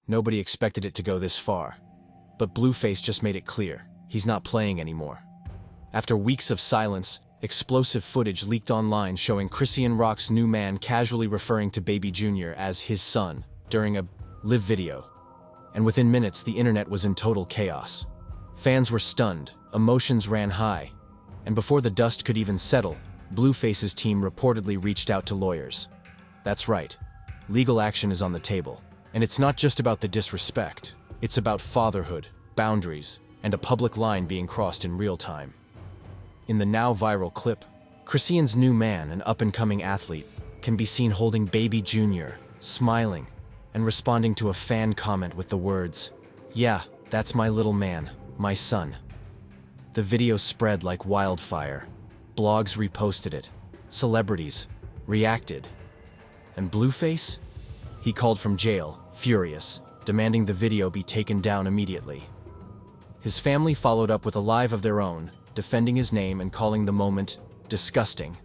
Nobody expected it to go this far. But Blueface just made it clear, he's not playing anymore. After weeks of silence, explosive footage leaked online showing Chrisean Rock's new man casually referring to Baby Jr. as his son during a live video. And within minutes, the internet was in total chaos. Fans were stunned, emotions ran high, and before the dust could even settle, Blueface's team reportedly reached out to lawyers. That's right, legal action is on the table. And it's not just about the disrespect, it's about fatherhood, boundaries, and a public line being crossed in real time. In the now viral clip, Chrisean's new man, an up-and-coming athlete, can be seen holding Baby Jr., smiling, and responding to a fan comment with the words, "Yeah, that's my little man, my son." The video spread like wildfire. Blogs reposted it. Celebrities reacted. And Blueface? He called from jail, furious, demanding the video be taken down immediately. His family followed up with a live of their own, defending his name and calling the moment disgusting.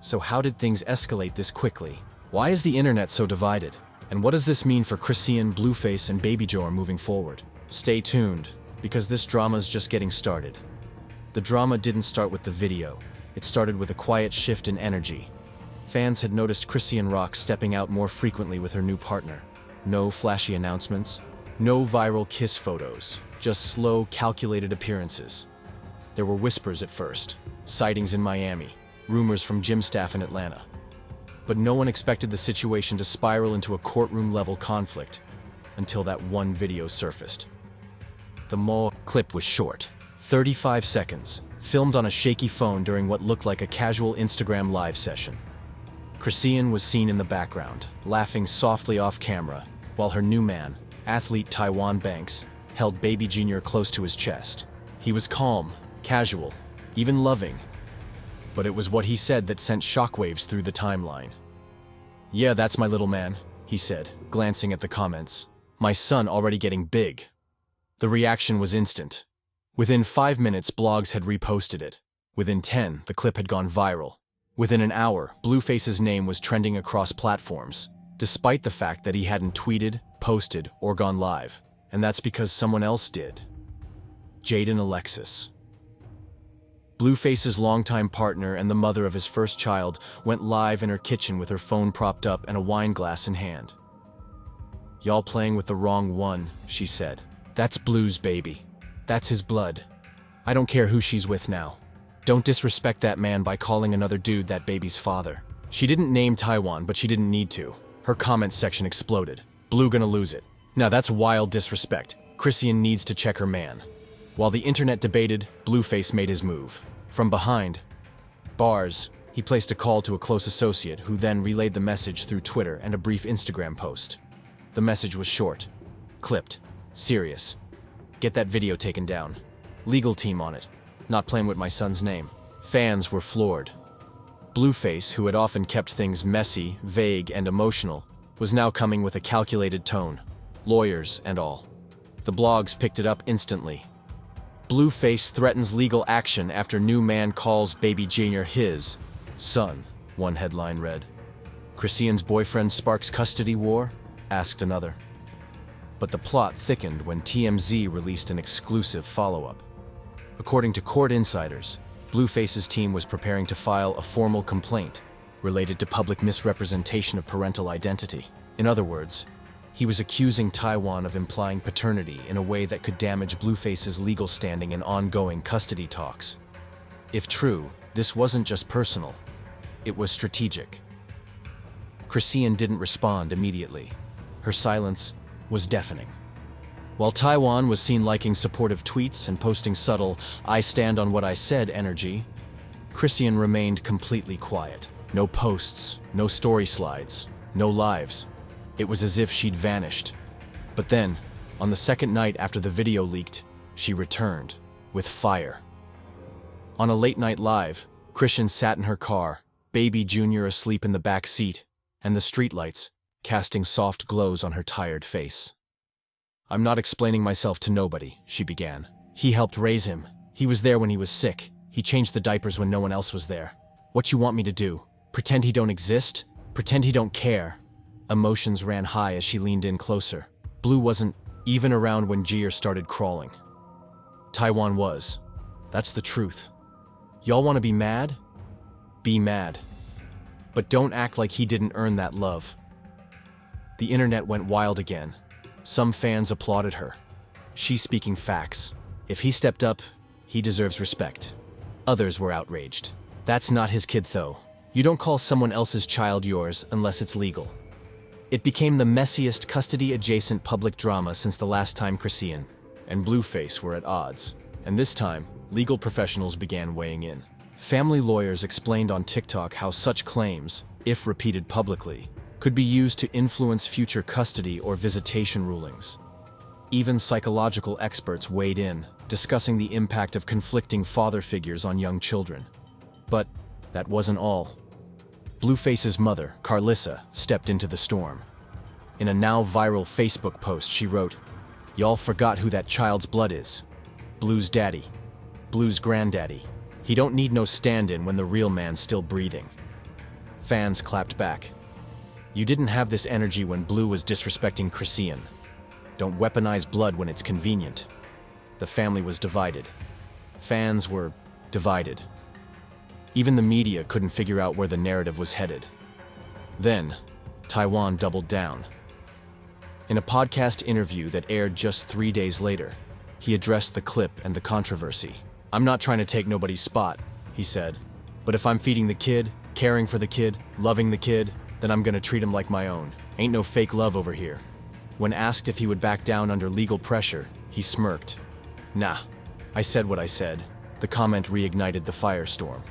So how did things escalate this quickly? Why is the internet so divided? And what does this mean for Chrisean, Blueface, and Baby Jr. moving forward? Stay tuned, because this drama's just getting started. The drama didn't start with the video. It started with a quiet shift in energy. Fans had noticed Chrisean Rock stepping out more frequently with her new partner. No flashy announcements, no viral kiss photos, just slow, calculated appearances. There were whispers at first, sightings in Miami, rumors from gym staff in Atlanta. But no one expected the situation to spiral into a courtroom-level conflict until that one video surfaced. The mall clip was short, 35 seconds, filmed on a shaky phone during what looked like a casual Instagram live session. Chrisean was seen in the background, laughing softly off camera, while her new man, athlete Taiwan Banks, held Baby Jr. close to his chest. He was calm, casual, even loving. But it was what he said that sent shockwaves through the timeline. "Yeah, that's my little man," he said, glancing at the comments. "My son already getting big." The reaction was instant. Within 5 minutes, blogs had reposted it. Within 10, the clip had gone viral. Within an hour, Blueface's name was trending across platforms, despite the fact that he hadn't tweeted, posted, or gone live. And that's because someone else did. Jaden Alexis. Blueface's longtime partner and the mother of his first child went live in her kitchen with her phone propped up and a wine glass in hand. "Y'all playing with the wrong one," she said. "That's Blue's baby. That's his blood. I don't care who she's with now. Don't disrespect that man by calling another dude that baby's father." She didn't name Taiwan, but she didn't need to. Her comments section exploded. "Blue gonna lose it. Now that's wild disrespect. Chrisean needs to check her man." While the internet debated, Blueface made his move. From behind bars, he placed a call to a close associate who then relayed the message through Twitter and a brief Instagram post. The message was short, clipped, serious. "Get that video taken down. Legal team on it. Not playing with my son's name." Fans were floored. Blueface, who had often kept things messy, vague, and emotional, was now coming with a calculated tone, lawyers and all. The blogs picked it up instantly. "Blueface threatens legal action after new man calls Baby Jr. his son," one headline read. "Chrisean's boyfriend sparks custody war?" asked another. But the plot thickened when TMZ released an exclusive follow-up. According to court insiders, Blueface's team was preparing to file a formal complaint related to public misrepresentation of parental identity. In other words, he was accusing Taiwan of implying paternity in a way that could damage Blueface's legal standing in ongoing custody talks. If true, this wasn't just personal, it was strategic. Chrisean didn't respond immediately. Her silence was deafening. While Taiwan was seen liking supportive tweets and posting subtle, "I stand on what I said" energy, Chrisean remained completely quiet. No posts, no story slides, no lives. It was as if she'd vanished. But then, on the second night after the video leaked, she returned, with fire. On a late-night live, Chrisean sat in her car, Baby Jr. asleep in the back seat, and the streetlights casting soft glows on her tired face. "I'm not explaining myself to nobody," she began. "He helped raise him. He was there when he was sick. He changed the diapers when no one else was there. What you want me to do? Pretend he don't exist? Pretend he don't care?" Emotions ran high as she leaned in closer. Blue wasn't even around when Jeer started crawling. Taiwan was. That's the truth. Y'all want to be mad? Be mad. But don't act like he didn't earn that love. The internet went wild again. Some fans applauded her. She's speaking facts. If he stepped up, he deserves respect. Others were outraged. That's not his kid though. You don't call someone else's child yours unless it's legal. It became the messiest custody-adjacent public drama since the last time Chrisean and Blueface were at odds. And this time, legal professionals began weighing in. Family lawyers explained on TikTok how such claims, if repeated publicly, could be used to influence future custody or visitation rulings. Even psychological experts weighed in, discussing the impact of conflicting father figures on young children. But that wasn't all. Blueface's mother, Carlissa, stepped into the storm. In a now viral Facebook post, she wrote, "Y'all forgot who that child's blood is. Blue's daddy. Blue's granddaddy. He don't need no stand-in when the real man's still breathing." Fans clapped back. You didn't have this energy when Blue was disrespecting Chrisean. Don't weaponize blood when it's convenient. The family was divided. Fans were divided. Even the media couldn't figure out where the narrative was headed. Then, Taiwan doubled down. In a podcast interview that aired just 3 days later, he addressed the clip and the controversy. "I'm not trying to take nobody's spot," he said, "but if I'm feeding the kid, caring for the kid, loving the kid, then I'm gonna treat him like my own. Ain't no fake love over here." When asked if he would back down under legal pressure, he smirked. "Nah, I said what I said." The comment reignited the firestorm.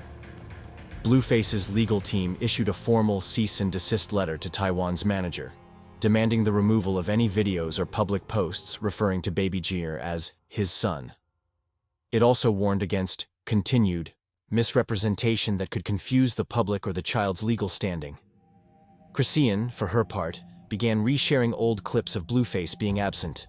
Blueface's legal team issued a formal cease and desist letter to Taiwan's manager, demanding the removal of any videos or public posts referring to baby Jeer as his son. It also warned against continued misrepresentation that could confuse the public or the child's legal standing. Chrisean, for her part, began resharing old clips of Blueface being absent.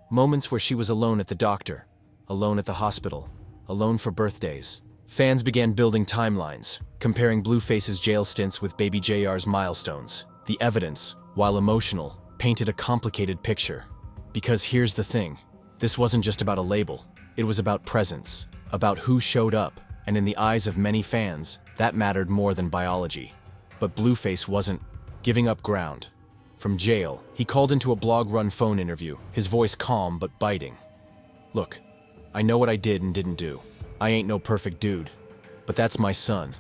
Moments where she was alone at the doctor, alone at the hospital, alone for birthdays. Fans began building timelines, comparing Blueface's jail stints with baby JR's milestones. The evidence, while emotional, painted a complicated picture. Because here's the thing, this wasn't just about a label, it was about presence, about who showed up, and in the eyes of many fans, that mattered more than biology. But Blueface wasn't giving up ground. From jail, he called into a blog-run phone interview, his voice calm but biting. "Look, I know what I did and didn't do. I ain't no perfect dude, but that's my son,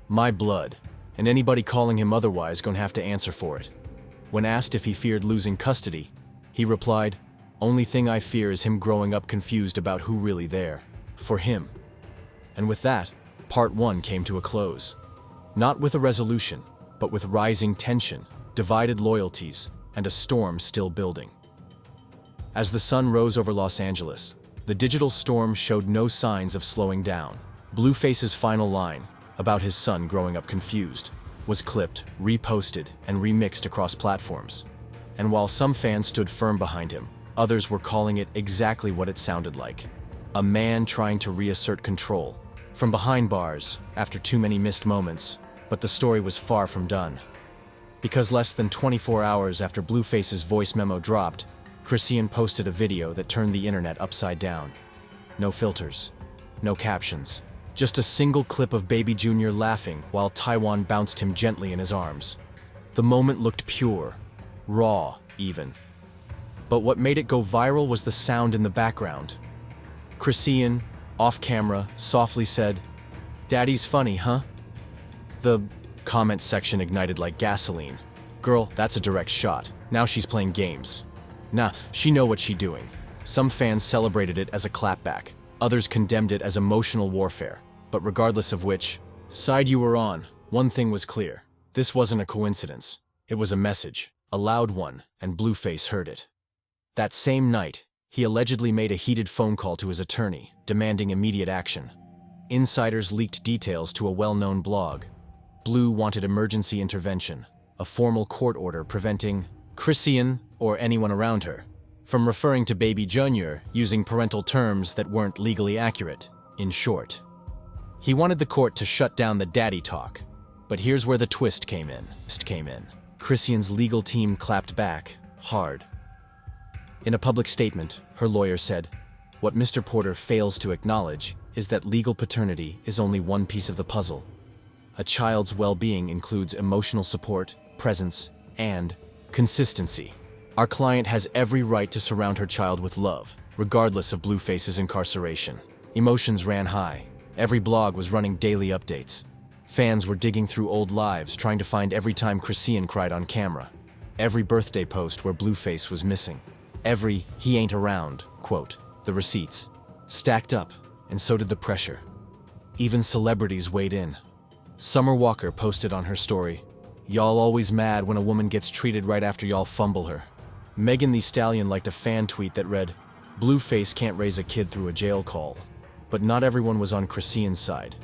my blood, and anybody calling him otherwise gonna have to answer for it." When asked if he feared losing custody, he replied, "Only thing I fear is him growing up confused about who really there for him." And with that, part 1 came to a close. Not with a resolution, but with rising tension, divided loyalties, and a storm still building. As the sun rose over Los Angeles, the digital storm showed no signs of slowing down. Blueface's final line, about his son growing up confused, was clipped, reposted, and remixed across platforms. And while some fans stood firm behind him, others were calling it exactly what it sounded like. A man trying to reassert control. From behind bars, after too many missed moments, but the story was far from done. Because less than 24 hours after Blueface's voice memo dropped, Chrisean posted a video that turned the internet upside down. No filters, no captions, just a single clip of baby Junior laughing while Taiwan bounced him gently in his arms. The moment looked pure, raw even. But what made it go viral was the sound in the background. Chrisean, off camera, softly said, "Daddy's funny, huh?" The comment section ignited like gasoline. "Girl, that's a direct shot. Now she's playing games. Nah, she know what she doing." Some fans celebrated it as a clapback. Others condemned it as emotional warfare. But regardless of which side you were on, one thing was clear. This wasn't a coincidence. It was a message, a loud one, and Blueface heard it. That same night, he allegedly made a heated phone call to his attorney, demanding immediate action. Insiders leaked details to a well-known blog. Blue wanted emergency intervention, a formal court order preventing Chrisean, or anyone around her, from referring to baby Junior using parental terms that weren't legally accurate. In short, he wanted the court to shut down the daddy talk. But here's where the twist came in. Chrisean's legal team clapped back, hard. In a public statement, her lawyer said, "What Mr. Porter fails to acknowledge is that legal paternity is only one piece of the puzzle. A child's well-being includes emotional support, presence, and consistency. Our client has every right to surround her child with love, regardless of Blueface's incarceration." Emotions ran high. Every blog was running daily updates. Fans were digging through old lives, trying to find every time Chrisean cried on camera. Every birthday post where Blueface was missing. Every "he ain't around" quote. The receipts stacked up, and so did the pressure. Even celebrities weighed in. Summer Walker posted on her story, "Y'all always mad when a woman gets treated right after y'all fumble her." Megan Thee Stallion liked a fan tweet that read, "Blueface can't raise a kid through a jail call." But not everyone was on Chrisean's side.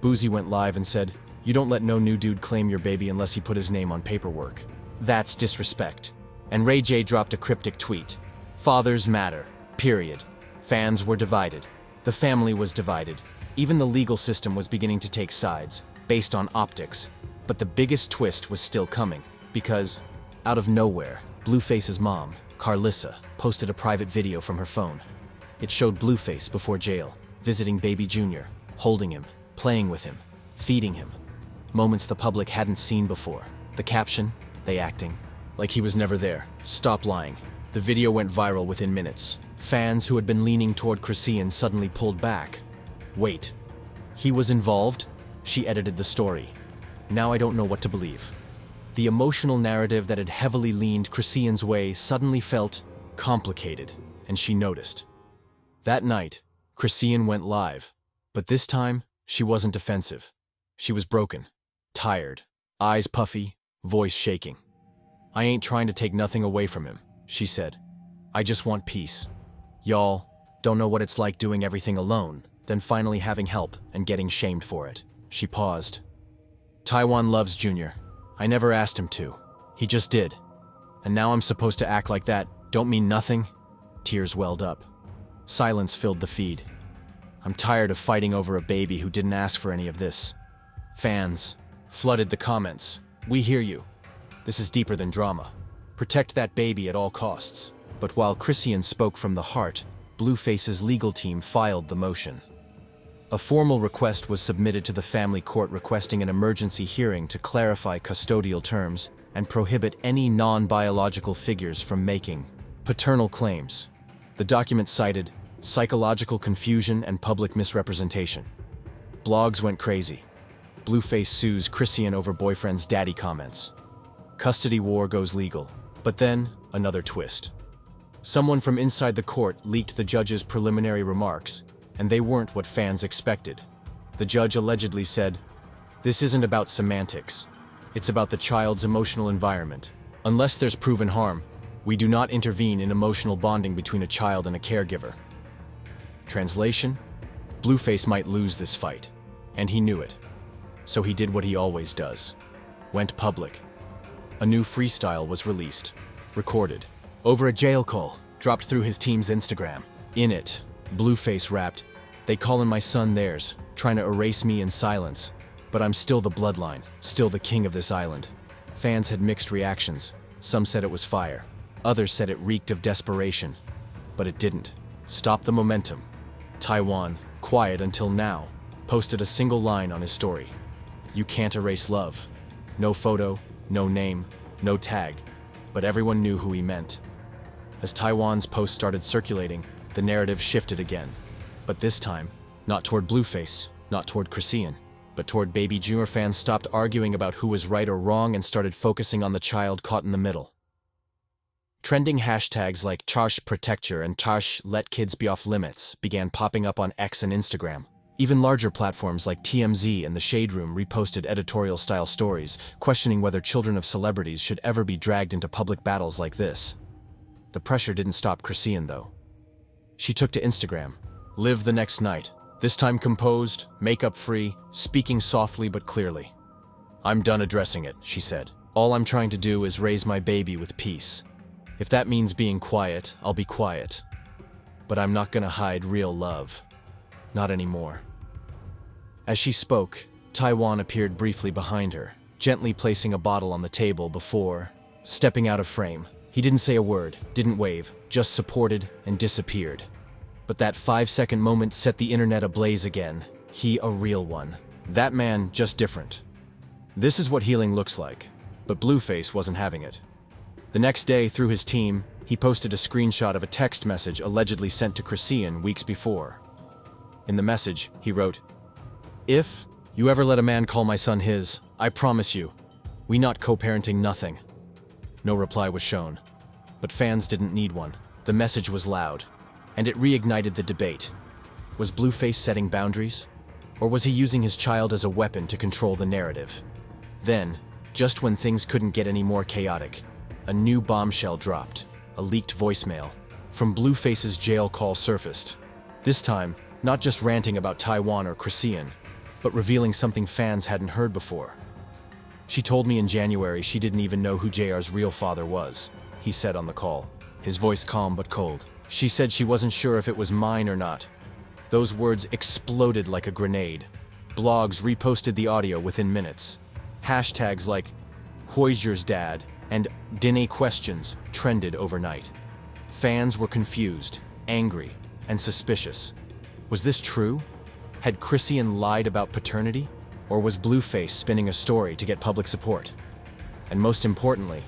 Boozy went live and said, "You don't let no new dude claim your baby unless he put his name on paperwork. That's disrespect." And Ray J dropped a cryptic tweet, "Fathers matter, period." Fans were divided. The family was divided. Even the legal system was beginning to take sides, based on optics. But the biggest twist was still coming, because, out of nowhere, Blueface's mom, Carlissa, posted a private video from her phone. It showed Blueface before jail, visiting baby Junior, holding him, playing with him, feeding him. Moments the public hadn't seen before. The caption, "They acting like he was never there. Stop lying." The video went viral within minutes. Fans who had been leaning toward Chrisean suddenly pulled back. "Wait, he was involved?" She edited the story. "Now I don't know what to believe." The emotional narrative that had heavily leaned Chrisean's way suddenly felt complicated, and she noticed. That night, Chrisean went live, but this time, she wasn't defensive. She was broken, tired, eyes puffy, voice shaking. "I ain't trying to take nothing away from him," she said. "I just want peace. Y'all don't know what it's like doing everything alone, then finally having help and getting shamed for it." She paused. "Taiwan loves Junior. I never asked him to. He just did. And now I'm supposed to act like that don't mean nothing?" Tears welled up. Silence filled the feed. "I'm tired of fighting over a baby who didn't ask for any of this." Fans flooded the comments. "We hear you. This is deeper than drama. Protect that baby at all costs." But while Chrisean spoke from the heart, Blueface's legal team filed the motion. A formal request was submitted to the family court requesting an emergency hearing to clarify custodial terms and prohibit any non-biological figures from making paternal claims. The document cited psychological confusion and public misrepresentation. Blogs went crazy. Blueface sues Chrisean over boyfriend's daddy comments. Custody war goes legal. But then, another twist. Someone from inside the court leaked the judge's preliminary remarks, and they weren't what fans expected. The judge allegedly said, "This isn't about semantics. It's about the child's emotional environment. Unless there's proven harm, we do not intervene in emotional bonding between a child and a caregiver." Translation? Blueface might lose this fight, and he knew it. So he did what he always does. Went public. A new freestyle was released, recorded, over a jail call, dropped through his team's Instagram. In it, Blueface rapped, "They callin' my son theirs, trying to erase me in silence. But I'm still the bloodline, still the king of this island." Fans had mixed reactions. Some said it was fire. Others said it reeked of desperation. But it didn't stop the momentum. Taiwan, quiet until now, posted a single line on his story. "You can't erase love." No photo, no name, no tag, but everyone knew who he meant. As Taiwan's post started circulating, the narrative shifted again. But this time, not toward Blueface, not toward Chrisean, but toward baby Junior. Fans stopped arguing about who was right or wrong and started focusing on the child caught in the middle. Trending hashtags like Charsh Protecture and Charsh Let Kids Be Off Limits began popping up on X and Instagram. Even larger platforms like TMZ and The Shade Room reposted editorial-style stories, questioning whether children of celebrities should ever be dragged into public battles like this. The pressure didn't stop Chrisean, though. She took to Instagram, live the next night, this time composed, makeup-free, speaking softly but clearly. "I'm done addressing it," she said. "All I'm trying to do is raise my baby with peace. If that means being quiet, I'll be quiet. But I'm not gonna hide real love. Not anymore." As she spoke, Taiwan appeared briefly behind her, gently placing a bottle on the table before stepping out of frame. He didn't say a word, didn't wave, just supported and disappeared. But that 5-second moment set the internet ablaze again. He a real one. That man just different. This is what healing looks like. But Blueface wasn't having it. The next day, through his team, he posted a screenshot of a text message allegedly sent to Chrisean weeks before. In the message, he wrote, "If you ever let a man call my son his, I promise you, we not co-parenting nothing." No reply was shown. But fans didn't need one. The message was loud, and it reignited the debate. Was Blueface setting boundaries? Or was he using his child as a weapon to control the narrative? Then, just when things couldn't get any more chaotic, a new bombshell dropped. A leaked voicemail from Blueface's jail call surfaced. This time, not just ranting about Taiwan or Chrisean, but revealing something fans hadn't heard before. "She told me in January she didn't even know who JR's real father was," he said on the call, his voice calm but cold. "She said she wasn't sure if it was mine or not." Those words exploded like a grenade. Blogs reposted the audio within minutes. Hashtags like Hoyser's dad and Dine questions trended overnight. Fans were confused, angry, and suspicious. Was this true? Had Chrisean lied about paternity? Or was Blueface spinning a story to get public support? And most importantly,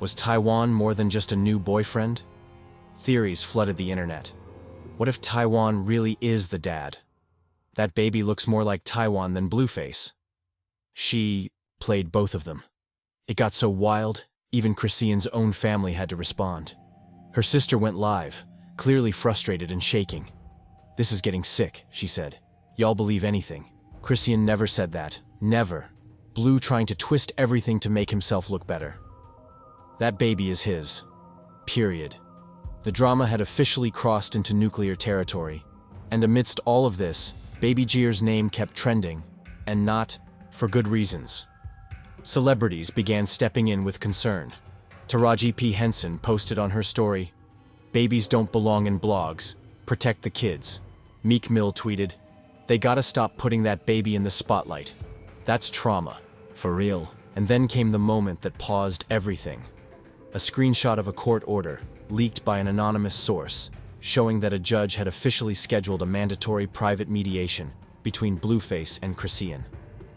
was Taiwan more than just a new boyfriend? Theories flooded the internet. What if Taiwan really is the dad? That baby looks more like Taiwan than Blueface. She played both of them. It got so wild, even Chrisean's own family had to respond. Her sister went live, clearly frustrated and shaking. "This is getting sick," she said. "Y'all believe anything." Chrisean never said that. Never. Blue trying to twist everything to make himself look better. That baby is his. Period. The drama had officially crossed into nuclear territory. And amidst all of this, Baby Jeer's name kept trending, and not for good reasons. Celebrities began stepping in with concern. Taraji P. Henson posted on her story, "Babies don't belong in blogs. Protect the kids." Meek Mill tweeted, "They gotta stop putting that baby in the spotlight. That's trauma. For real." And then came the moment that paused everything. A screenshot of a court order, leaked by an anonymous source, showing that a judge had officially scheduled a mandatory private mediation between Blueface and Chrisean.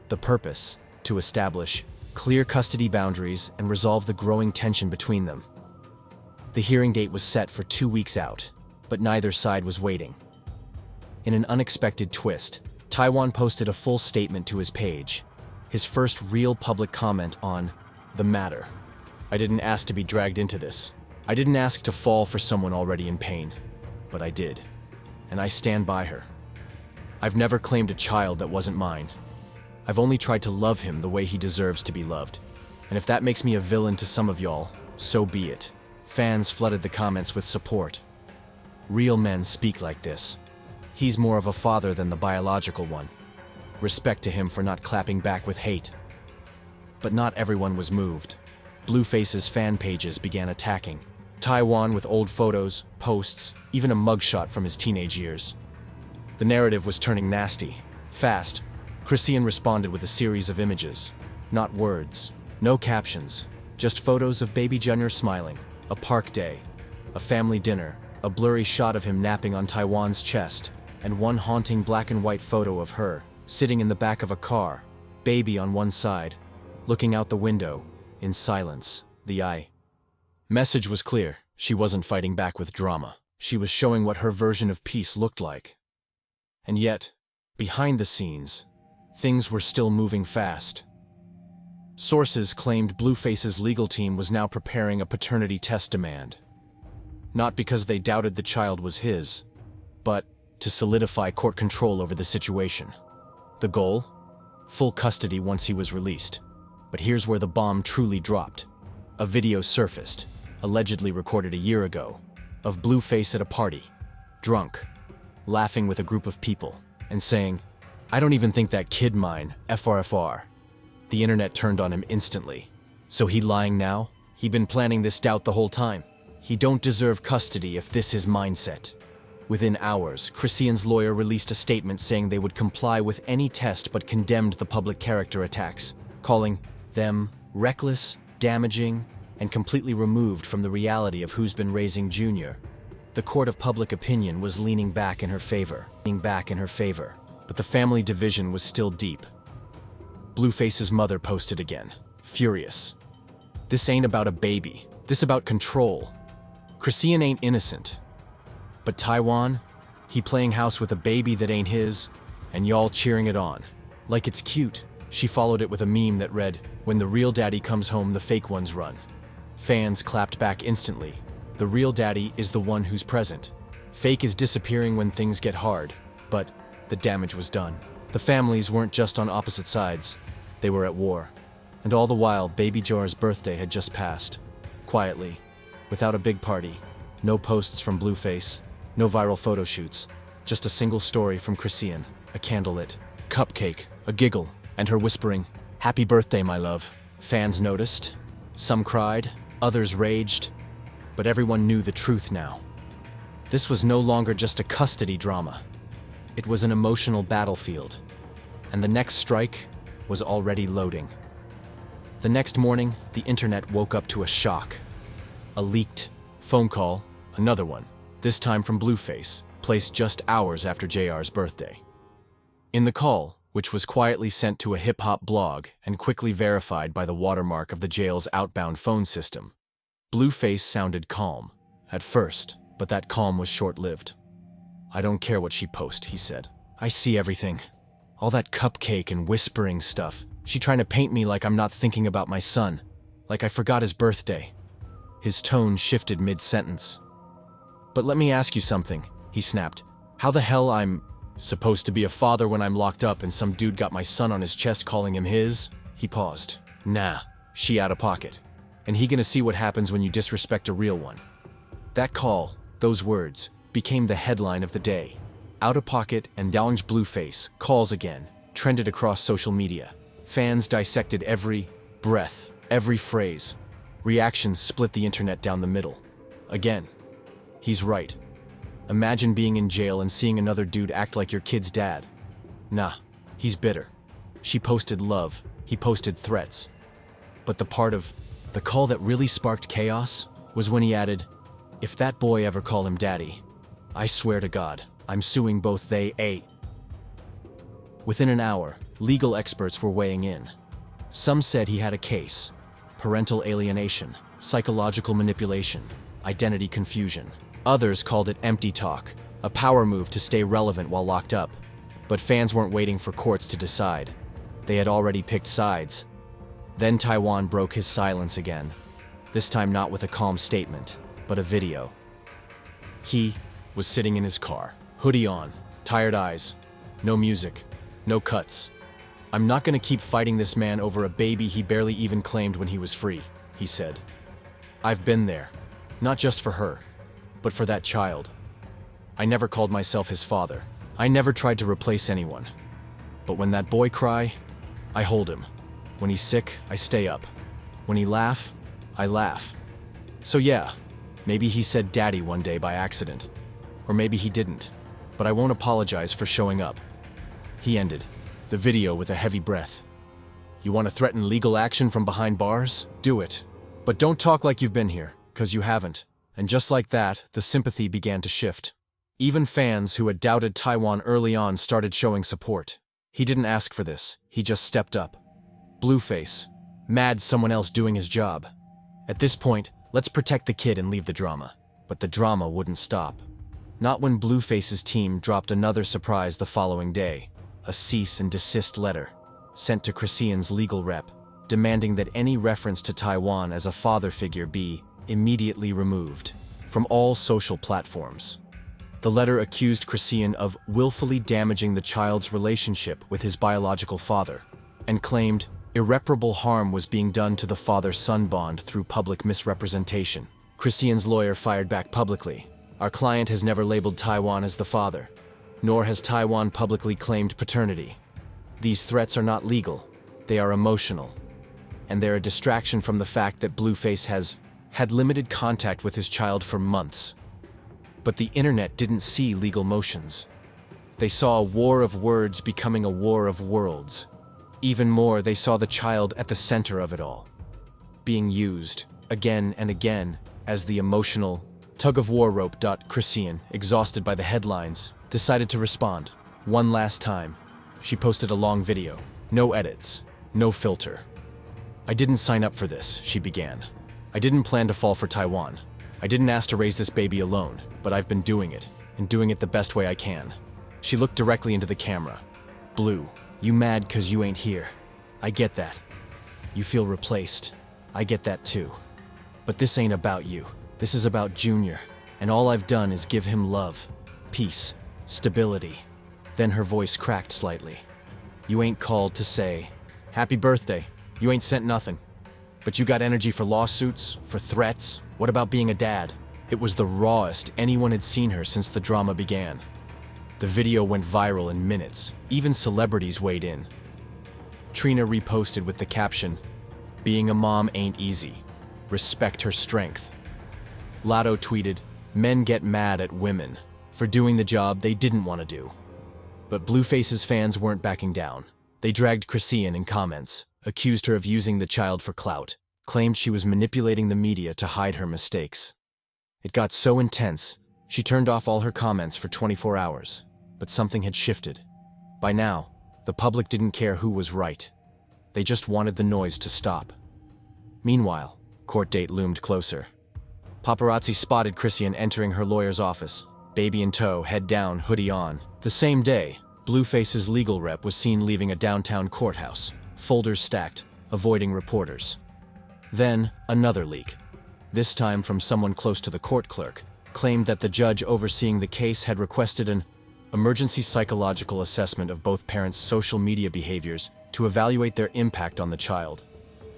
The purpose, to establish clear custody boundaries and resolve the growing tension between them. The hearing date was set for 2 weeks out, but neither side was waiting. In an unexpected twist, Taiwan posted a full statement to his page, his first real public comment on the matter. "I didn't ask to be dragged into this. I didn't ask to fall for someone already in pain, but I did, and I stand by her. I've never claimed a child that wasn't mine. I've only tried to love him the way he deserves to be loved. And if that makes me a villain to some of y'all, so be it." Fans flooded the comments with support. Real men speak like this. He's more of a father than the biological one. Respect to him for not clapping back with hate. But not everyone was moved. Blueface's fan pages began attacking. Taiwan with old photos, posts, even a mugshot from his teenage years. The narrative was turning nasty. Fast, Chrisean responded with a series of images. Not words, no captions, just photos of baby Jenner smiling, a park day, a family dinner, a blurry shot of him napping on Taiwan's chest, and one haunting black and white photo of her, sitting in the back of a car, baby on one side, looking out the window, in silence. The message was clear. She wasn't fighting back with drama. She was showing what her version of peace looked like. And yet, behind the scenes, things were still moving fast. Sources claimed Blueface's legal team was now preparing a paternity test demand. Not because they doubted the child was his, but to solidify court control over the situation. The goal? Full custody once he was released. But here's where the bomb truly dropped. A video surfaced, allegedly recorded a year ago, of Blueface at a party, drunk, laughing with a group of people, and saying, "I don't even think that kid mine, FRFR." The internet turned on him instantly. So he lying now? He been planning this doubt the whole time. He don't deserve custody if this his mindset. Within hours, Chrisean's lawyer released a statement saying they would comply with any test but condemned the public character attacks, calling them reckless, damaging, and completely removed from the reality of who's been raising Junior. The court of public opinion was leaning back in her favor, but the family division was still deep. Blueface's mother posted again, furious. "This ain't about a baby. This about control. Chrisean ain't innocent. But Taiwan, he playing house with a baby that ain't his, and y'all cheering it on. Like it's cute." She followed it with a meme that read, "When the real daddy comes home, the fake ones run." Fans clapped back instantly. The real daddy is the one who's present. Fake is disappearing when things get hard, but the damage was done. The families weren't just on opposite sides, they were at war. And all the while, baby Jor's birthday had just passed. Quietly, without a big party, no posts from Blueface, no viral photo shoots, just a single story from Chrisean, a candlelit cupcake, a giggle, and her whispering, "Happy birthday, my love." Fans noticed. Some cried, others raged, but everyone knew the truth now. This was no longer just a custody drama. It was an emotional battlefield, and the next strike was already loading. The next morning, the internet woke up to a shock. A leaked phone call, another one, this time from Blueface, placed just hours after JR's birthday. In the call, which was quietly sent to a hip-hop blog and quickly verified by the watermark of the jail's outbound phone system, Blueface sounded calm, at first, but that calm was short-lived. "I don't care what she posts," he said. "I see everything. All that cupcake and whispering stuff. She trying to paint me like I'm not thinking about my son, like I forgot his birthday." His tone shifted mid-sentence. "But let me ask you something," he snapped. "How the hell I'm supposed to be a father when I'm locked up and some dude got my son on his chest calling him his?" He paused. "Nah, she out of pocket. And he gonna see what happens when you disrespect a real one." That call, those words, became the headline of the day. Out of pocket and Orange Blueface calls again, trended across social media. Fans dissected every breath, every phrase. Reactions split the internet down the middle. Again, he's right. Imagine being in jail and seeing another dude act like your kid's dad. Nah, he's bitter. She posted love, he posted threats. But the part of the call that really sparked chaos was when he added, "If that boy ever call him daddy, I swear to God, I'm suing both they." Within an hour, legal experts were weighing in. Some said he had a case: parental alienation, psychological manipulation, identity confusion. Others called it empty talk, a power move to stay relevant while locked up. But fans weren't waiting for courts to decide. They had already picked sides. Then Taiwan broke his silence again, this time not with a calm statement, but a video. He was sitting in his car, hoodie on, tired eyes, no music, no cuts. "I'm not gonna keep fighting this man over a baby he barely even claimed when he was free," he said. "I've been there, not just for her, but for that child. I never called myself his father. I never tried to replace anyone. But when that boy cry, I hold him. When he's sick, I stay up. When he laugh, I laugh. So yeah, maybe he said daddy one day by accident. Or maybe he didn't. But I won't apologize for showing up." He ended the video with a heavy breath. "You want to threaten legal action from behind bars? Do it. But don't talk like you've been here, 'cause you haven't." And just like that, the sympathy began to shift. Even fans who had doubted Taiwan early on started showing support. He didn't ask for this, he just stepped up. Blueface, mad someone else doing his job. At this point, let's protect the kid and leave the drama. But the drama wouldn't stop. Not when Blueface's team dropped another surprise the following day, a cease and desist letter, sent to Chrisean's legal rep, demanding that any reference to Taiwan as a father figure be immediately removed from all social platforms. The letter accused Chrisean of willfully damaging the child's relationship with his biological father, and claimed irreparable harm was being done to the father-son bond through public misrepresentation. Chrisean's lawyer fired back publicly. "Our client has never labeled Taiwan as the father, nor has Taiwan publicly claimed paternity. These threats are not legal, they are emotional, and they're a distraction from the fact that Blueface has had limited contact with his child for months." But the internet didn't see legal motions. They saw a war of words becoming a war of worlds. Even more, they saw the child at the center of it all, being used, again and again as the emotional tug-of-war rope. Chrisean, exhausted by the headlines, decided to respond. One last time, she posted a long video. No edits, no filter. "I didn't sign up for this," she began. "I didn't plan to fall for Taiwan. I didn't ask to raise this baby alone, but I've been doing it, and doing it the best way I can." She looked directly into the camera. "Blue, you mad 'cause you ain't here. I get that. You feel replaced. I get that too. But this ain't about you. This is about Junior, and all I've done is give him love, peace, stability." Then her voice cracked slightly. "You ain't called to say, 'Happy birthday.' You ain't sent nothing. But you got energy for lawsuits, for threats. What about being a dad?" It was the rawest anyone had seen her since the drama began. The video went viral in minutes. Even celebrities weighed in. Trina reposted with the caption, "Being a mom ain't easy. Respect her strength." Lotto tweeted, "Men get mad at women for doing the job they didn't want to do." But Blueface's fans weren't backing down. They dragged Chrisean in comments, accused her of using the child for clout, claimed she was manipulating the media to hide her mistakes. It got so intense, she turned off all her comments for 24 hours. But something had shifted. By now, the public didn't care who was right. They just wanted the noise to stop. Meanwhile, court date loomed closer. Paparazzi spotted Chrisean entering her lawyer's office, baby in tow, head down, hoodie on. The same day, Blueface's legal rep was seen leaving a downtown courthouse, folders stacked, avoiding reporters. Then, another leak, this time from someone close to the court clerk, claimed that the judge overseeing the case had requested an emergency psychological assessment of both parents' social media behaviors to evaluate their impact on the child.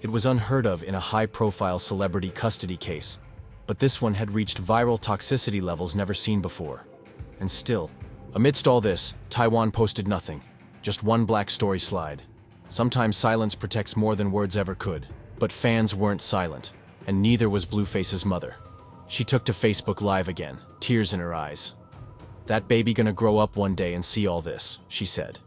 It was unheard of in a high-profile celebrity custody case, but this one had reached viral toxicity levels never seen before. And still, amidst all this, Taiwan posted nothing, just one black story slide. Sometimes silence protects more than words ever could. But fans weren't silent, and neither was Blueface's mother. She took to Facebook Live again, tears in her eyes. "That baby gonna grow up one day and see all this," she said.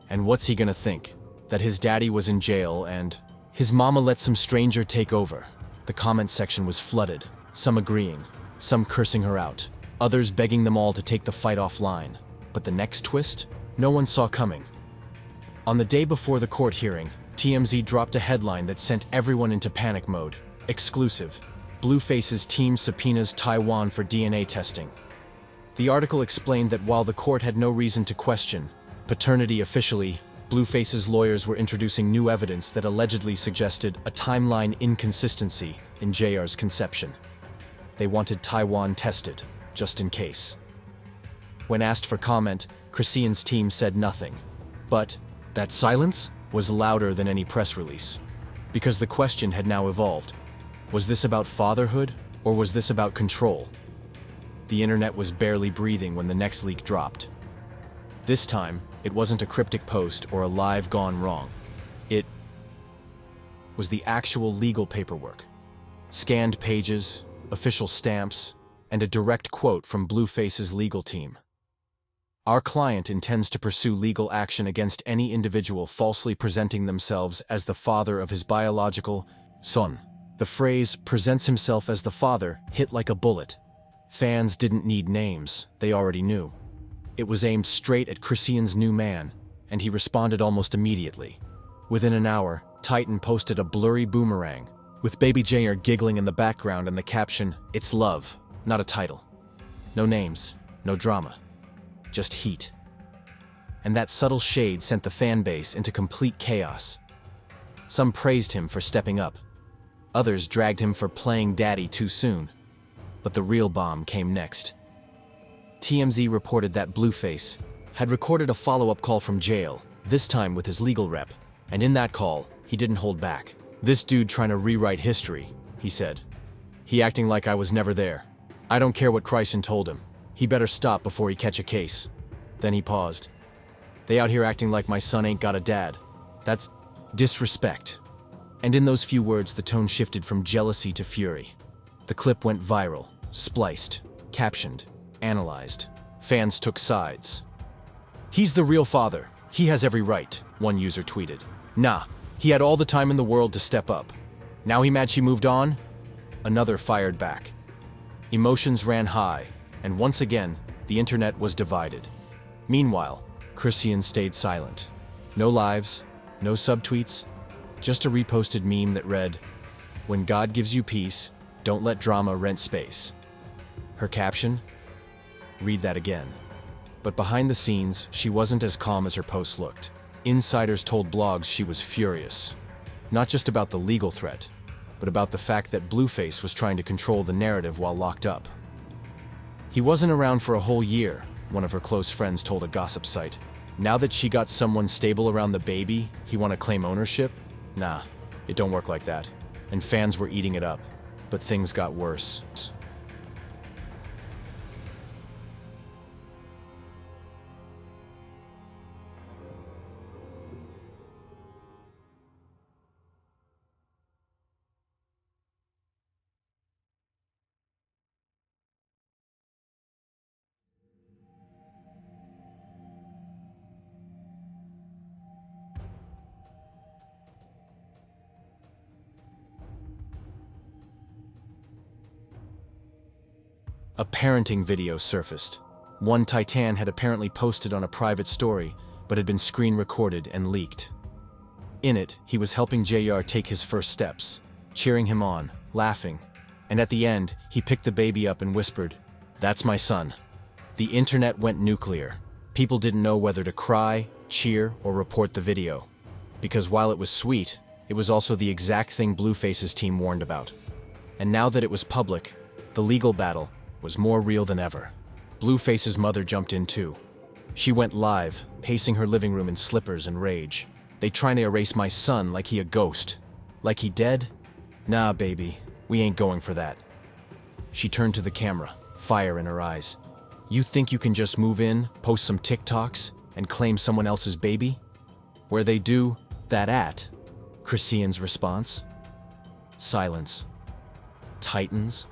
"And what's he gonna think? That his daddy was in jail and his mama let some stranger take over." The comment section was flooded, some agreeing, some cursing her out, others begging them all to take the fight offline. But the next twist, no one saw coming. On the day before the court hearing, TMZ dropped a headline that sent everyone into panic mode. Exclusive. Blueface's team subpoenas Taiwan for DNA testing. The article explained that while the court had no reason to question paternity officially, Blueface's lawyers were introducing new evidence that allegedly suggested a timeline inconsistency in JR's conception. They wanted Taiwan tested, just in case. When asked for comment, Chrisean's team said nothing. But that silence was louder than any press release. Because the question had now evolved. Was this about fatherhood, or was this about control? The internet was barely breathing when the next leak dropped. This time, it wasn't a cryptic post or a live gone wrong. It was the actual legal paperwork. Scanned pages, official stamps, and a direct quote from Blueface's legal team. "Our client intends to pursue legal action against any individual falsely presenting themselves as the father of his biological son." The phrase "presents himself as the father" hit like a bullet. Fans didn't need names, they already knew. It was aimed straight at Chrisean's new man, and he responded almost immediately. Within an hour, Titan posted a blurry boomerang, with baby Jayer giggling in the background and the caption, "It's love, not a title." No names, no drama. Just heat. And that subtle shade sent the fan base into complete chaos. Some praised him for stepping up. Others dragged him for playing daddy too soon. But the real bomb came next. TMZ reported that Blueface had recorded a follow-up call from jail, this time with his legal rep, and in that call, he didn't hold back. "This dude trying to rewrite history," he said. "He acting like I was never there. I don't care what Chrisean told him. He better stop before he catch a case." Then he paused. "They out here acting like my son ain't got a dad. That's disrespect." And in those few words, the tone shifted from jealousy to fury. The clip went viral, spliced, captioned, analyzed. Fans took sides. "He's the real father. He has every right," one user tweeted. "Nah, he had all the time in the world to step up. Now he mad she moved on? Another fired back. Emotions ran high, and once again, the internet was divided. Meanwhile, Chrisean stayed silent. No lives, no subtweets, just a reposted meme that read, "When God gives you peace, don't let drama rent space." Her caption? Read that again. But behind the scenes, she wasn't as calm as her posts looked. Insiders told blogs she was furious. Not just about the legal threat, but about the fact that Blueface was trying to control the narrative while locked up. He wasn't around for a whole year, one of her close friends told a gossip site. Now that she got someone stable around the baby, he want to claim ownership? Nah, it don't work like that. And fans were eating it up. But things got worse. A parenting video surfaced. One Titan had apparently posted on a private story, but had been screen recorded and leaked. In it, he was helping JR take his first steps, cheering him on, laughing, and at the end, he picked the baby up and whispered, "That's my son." The internet went nuclear. People didn't know whether to cry, cheer, or report the video. Because while it was sweet, it was also the exact thing Blueface's team warned about. And now that it was public, the legal battle was more real than ever. Blueface's mother jumped in too. She went live, pacing her living room in slippers and rage. "They trying to erase my son like he a ghost. Like he dead? Nah, baby, we ain't going for that." She turned to the camera, fire in her eyes. "You think you can just move in, post some TikToks, and claim someone else's baby? Where they do that at?" Chrisean's response? Silence. Titans?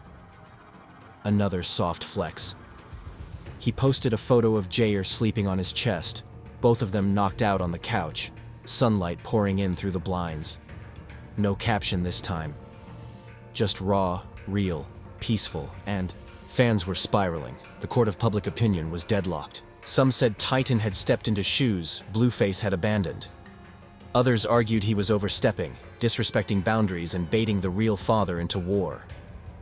Another soft flex. He posted a photo of Jair sleeping on his chest, both of them knocked out on the couch, sunlight pouring in through the blinds. No caption this time. Just raw, real, peaceful, and fans were spiraling. The court of public opinion was deadlocked. Some said Titan had stepped into shoes Blueface had abandoned. Others argued he was overstepping, disrespecting boundaries and baiting the real father into war.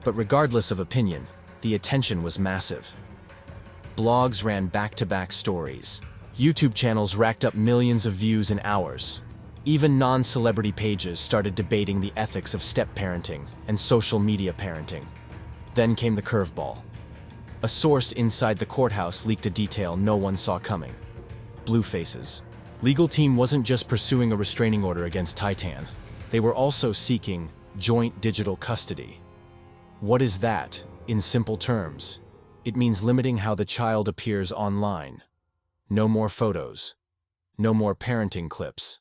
But regardless of opinion, the attention was massive. Blogs ran back-to-back stories. YouTube channels racked up millions of views in hours. Even non-celebrity pages started debating the ethics of step-parenting and social media parenting. Then came the curveball. A source inside the courthouse leaked a detail no one saw coming. Blueface's legal team wasn't just pursuing a restraining order against Titan. They were also seeking joint digital custody. What is that? In simple terms, it means limiting how the child appears online. No more photos. No more parenting clips.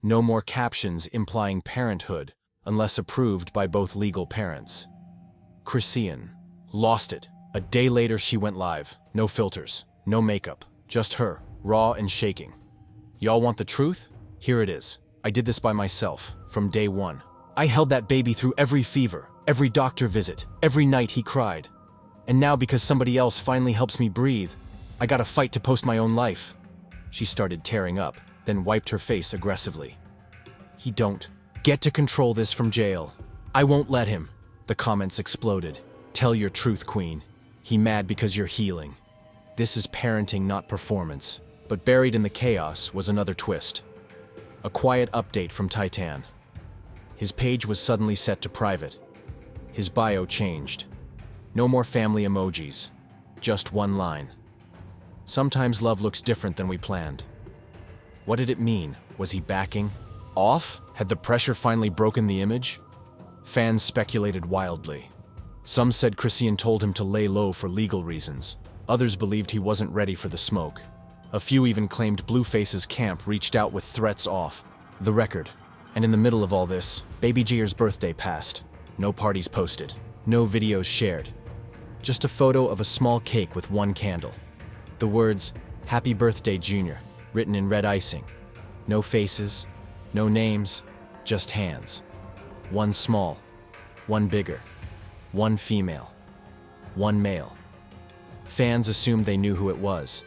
No more captions implying parenthood unless approved by both legal parents. Chrisean lost it. A day later she went live. No filters, no makeup, just her, raw and shaking. "Y'all want the truth? Here it is. I did this by myself, from day one. I held that baby through every fever, every doctor visit, every night he cried. And now because somebody else finally helps me breathe, I gotta fight to post my own life." She started tearing up, then wiped her face aggressively. "He don't get to control this from jail. I won't let him." The comments exploded. "Tell your truth, queen. He mad because you're healing." This is parenting, not performance. But buried in the chaos was another twist. A quiet update from Titan. His page was suddenly set to private. His bio changed. No more family emojis. Just one line. "Sometimes love looks different than we planned." What did it mean? Was he backing off? Had the pressure finally broken the image? Fans speculated wildly. Some said Chrisean told him to lay low for legal reasons. Others believed he wasn't ready for the smoke. A few even claimed Blueface's camp reached out with threats off the record. And in the middle of all this, baby Jair's birthday passed. No parties posted. No videos shared. Just a photo of a small cake with one candle. The words, "Happy Birthday, Junior," written in red icing. No faces, no names, just hands. One small, one bigger. One female. One male. Fans assumed they knew who it was.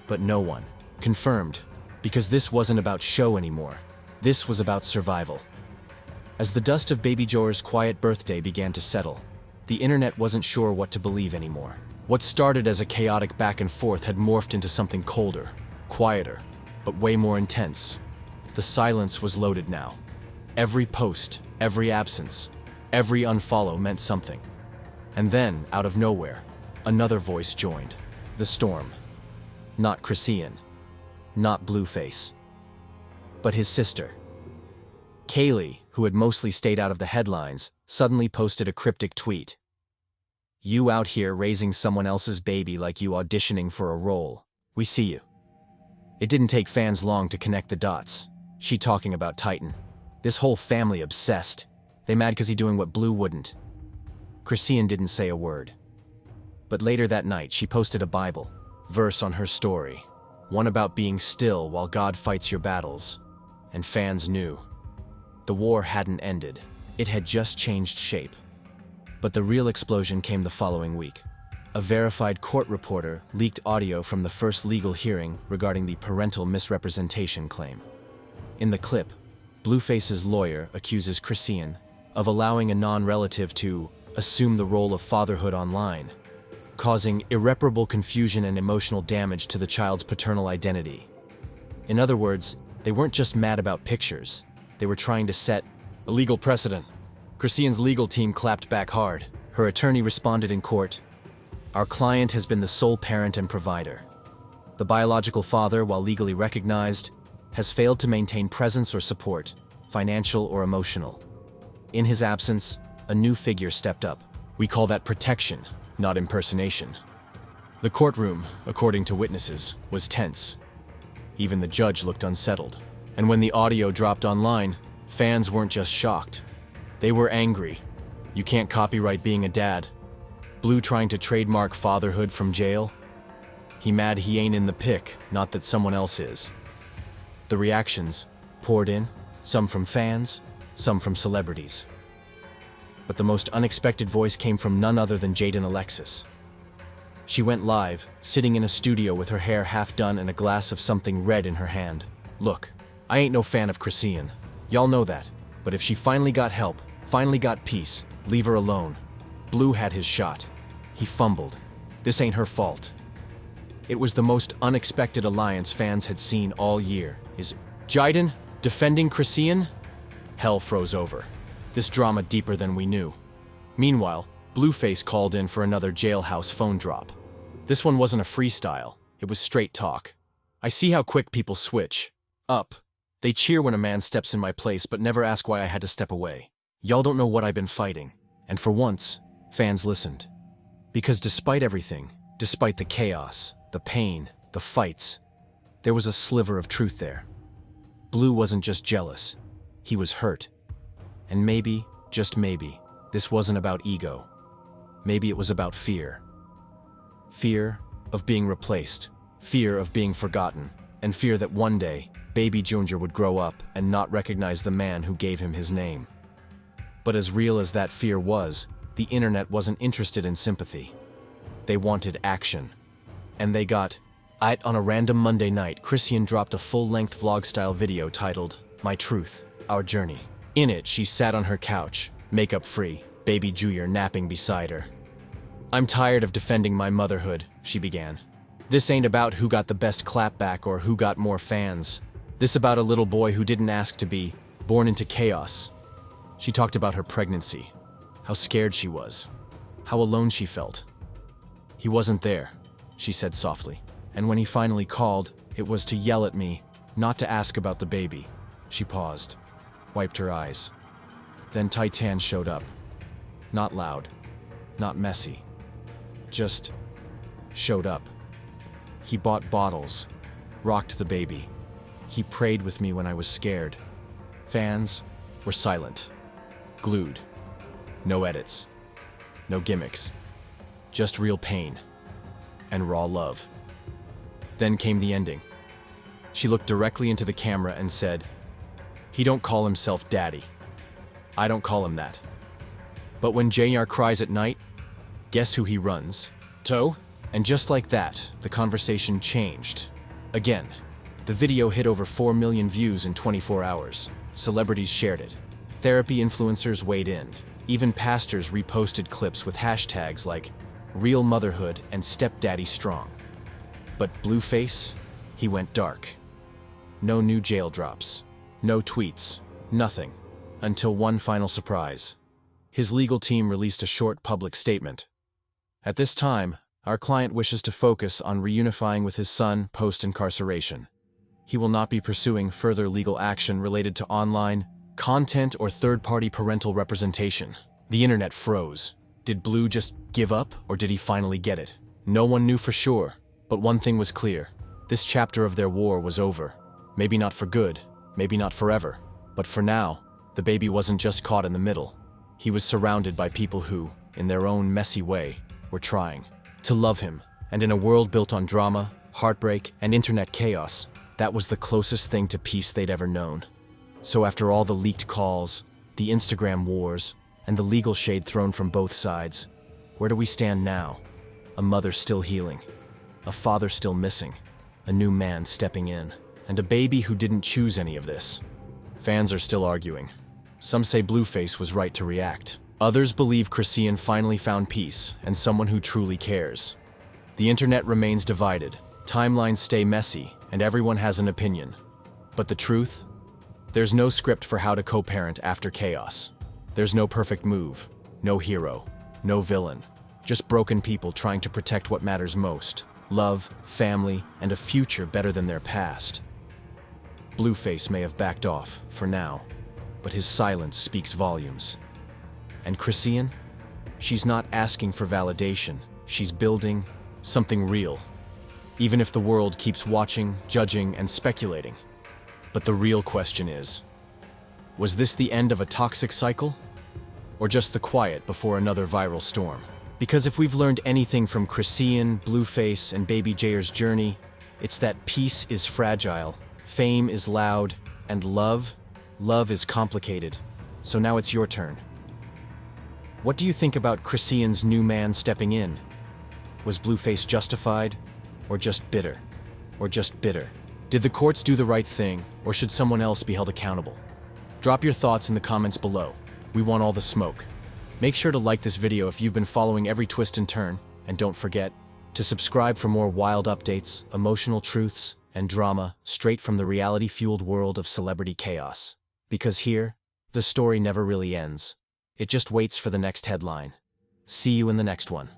But no one confirmed, because this wasn't about show anymore. This was about survival. As the dust of Baby Jor's quiet birthday began to settle, the internet wasn't sure what to believe anymore. What started as a chaotic back and forth had morphed into something colder, quieter, but way more intense. The silence was loaded now. Every post, every absence, every unfollow meant something. And then, out of nowhere, another voice joined. The storm. Not Chrisean. Not Blueface. But his sister. Kaylee, who had mostly stayed out of the headlines, suddenly posted a cryptic tweet. "You out here raising someone else's baby like you auditioning for a role. We see you." It didn't take fans long to connect the dots. She talking about Titan. This whole family obsessed. They mad cause he doing what Blue wouldn't. Chrisean didn't say a word. But later that night she posted a Bible verse on her story. One about being still while God fights your battles. And fans knew. The war hadn't ended. It had just changed shape. But the real explosion came the following week. A verified court reporter leaked audio from the first legal hearing regarding the parental misrepresentation claim. In the clip, Blueface's lawyer accuses Chrisean of allowing a non-relative to assume the role of fatherhood online, causing irreparable confusion and emotional damage to the child's paternal identity. In other words, they weren't just mad about pictures. They were trying to set a legal precedent. Chrisean's legal team clapped back hard. Her attorney responded in court, "Our client has been the sole parent and provider. The biological father, while legally recognized, has failed to maintain presence or support, financial or emotional. In his absence, a new figure stepped up. We call that protection, not impersonation." The courtroom, according to witnesses, was tense. Even the judge looked unsettled. And when the audio dropped online, fans weren't just shocked. They were angry. You can't copyright being a dad. Blue trying to trademark fatherhood from jail? He mad he ain't in the pic, not that someone else is. The reactions poured in, some from fans, some from celebrities. But the most unexpected voice came from none other than Jaden Alexis. She went live, sitting in a studio with her hair half done and a glass of something red in her hand. "Look, I ain't no fan of Chrisean. Y'all know that. But if she finally got help, finally got peace, leave her alone. Blue had his shot. He fumbled. This ain't her fault." It was the most unexpected alliance fans had seen all year. Is Jaden defending Chrisean? Hell froze over. This drama deeper than we knew. Meanwhile, Blueface called in for another jailhouse phone drop. This one wasn't a freestyle. It was straight talk. "I see how quick people switch. Up. They cheer when a man steps in my place but never ask why I had to step away. Y'all don't know what I've been fighting." And for once, fans listened. Because despite everything, despite the chaos, the pain, the fights, there was a sliver of truth there. Blue wasn't just jealous. He was hurt. And maybe, just maybe, this wasn't about ego. Maybe it was about fear. Fear of being replaced, fear of being forgotten, and fear that one day, Baby Junior would grow up and not recognize the man who gave him his name. But as real as that fear was, the internet wasn't interested in sympathy. They wanted action. And they got it. On a random Monday night, Chrisean dropped a full-length vlog-style video titled, "My Truth, Our Journey." In it, she sat on her couch, makeup-free, Baby Junior napping beside her. "I'm tired of defending my motherhood," she began. "This ain't about who got the best clapback or who got more fans. This about a little boy who didn't ask to be, born into chaos." She talked about her pregnancy, how scared she was, how alone she felt. "He wasn't there," she said softly. "And when he finally called, it was to yell at me, not to ask about the baby." She paused, wiped her eyes. Then Titan showed up. Not loud, not messy. Just showed up. He bought bottles, rocked the baby. He prayed with me when I was scared. Fans were silent, glued. No edits, no gimmicks. Just real pain and raw love. Then came the ending. She looked directly into the camera and said, "He don't call himself daddy. I don't call him that. But when JR cries at night, guess who he runs? To? And just like that, the conversation changed. Again, the video hit over 4 million views in 24 hours. Celebrities shared it. Therapy influencers weighed in. Even pastors reposted clips with hashtags like Real Motherhood and Stepdaddy Strong. But Blueface, he went dark. No new jail drops. No tweets. Nothing. Until one final surprise. His legal team released a short public statement. At this time, our client wishes to focus on reunifying with his son post-incarceration. He will not be pursuing further legal action related to online content or third-party parental representation. The internet froze. Did Blue just give up, or did he finally get it? No one knew for sure, but one thing was clear. This chapter of their war was over. Maybe not for good, maybe not forever, but for now, the baby wasn't just caught in the middle. He was surrounded by people who, in their own messy way, were trying to love him. And in a world built on drama, heartbreak, and internet chaos, that was the closest thing to peace they'd ever known. So after all the leaked calls, the Instagram wars, and the legal shade thrown from both sides, where do we stand now? A mother still healing, a father still missing, a new man stepping in, and a baby who didn't choose any of this. Fans are still arguing. Some say Blueface was right to react. Others believe Chrisean finally found peace and someone who truly cares. The internet remains divided, timelines stay messy, and everyone has an opinion. But the truth? There's no script for how to co-parent after chaos. There's no perfect move, no hero, no villain. Just broken people trying to protect what matters most: love, family, and a future better than their past. Blueface may have backed off, for now, but his silence speaks volumes. And Chrisean? She's not asking for validation. She's building something real. Even if the world keeps watching, judging, and speculating. But the real question is, was this the end of a toxic cycle? Or just the quiet before another viral storm? Because if we've learned anything from Chrisean, Blueface, and Baby JR's journey, it's that peace is fragile, fame is loud, and love is complicated. So now it's your turn. What do you think about Chrisean's new man stepping in? Was Blueface justified? Or just bitter? Or just bitter? Did the courts do the right thing, or should someone else be held accountable? Drop your thoughts in the comments below. We want all the smoke. Make sure to like this video if you've been following every twist and turn, and don't forget to subscribe for more wild updates, emotional truths, and drama straight from the reality-fueled world of celebrity chaos. Because here, the story never really ends. It just waits for the next headline. See you in the next one.